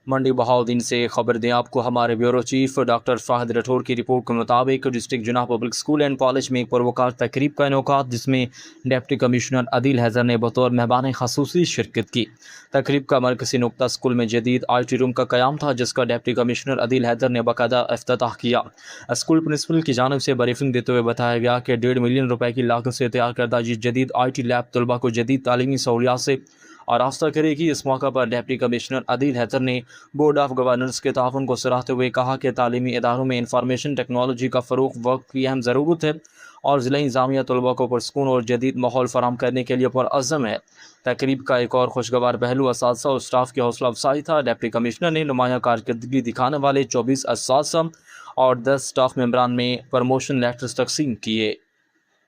منڈی بہاؤالدین سے خبر دیں آپ کو ہمارے بیورو چیف ڈاکٹر فاہد راٹھور کی رپورٹ کے مطابق district Jinnah public school and college میں ایک پروکار تقریب کا انعقاد، جس میں ڈپٹی کمشنر عدیل حیدر نے بطور مہمان خصوصی شرکت کی۔ تقریب کا مرکزی نقطہ سکول میں جدید آئی ٹی روم کا قیام تھا، جس کا ڈپٹی کمشنر عدیل حیدر نے باقاعدہ افتتاح کیا۔ اسکول پرنسپل کی جانب سے بریفنگ دیتے ہوئے بتایا گیا کہ 1.5 ملین روپے کی لاگت سے تیار کردہ یہ جدید آئی ٹی لیب طلباء کو جدید تعلیمی سہولیات سے آراستہ کرے گی۔ اس موقع پر ڈپٹی کمشنر عدیل حیدر نے بورڈ آف گورنرز کے تعاون کو سراہتے ہوئے کہا کہ تعلیمی اداروں میں انفارمیشن ٹیکنالوجی کا فروغ وقت کی اہم ضرورت ہے اور ضلع انتظامیہ طلباء کو پرسکون اور جدید ماحول فراہم کرنے کے لیے پرعزم ہے۔ تقریب کا ایک اور خوشگوار پہلو اساتذہ اور اسٹاف کی حوصلہ افزائی تھا۔ ڈپٹی کمشنر نے نمایاں کارکردگی دکھانے والے 24 اساتذہ اور 10 اسٹاف ممبران میں پروموشن لیٹرز تقسیم کیے۔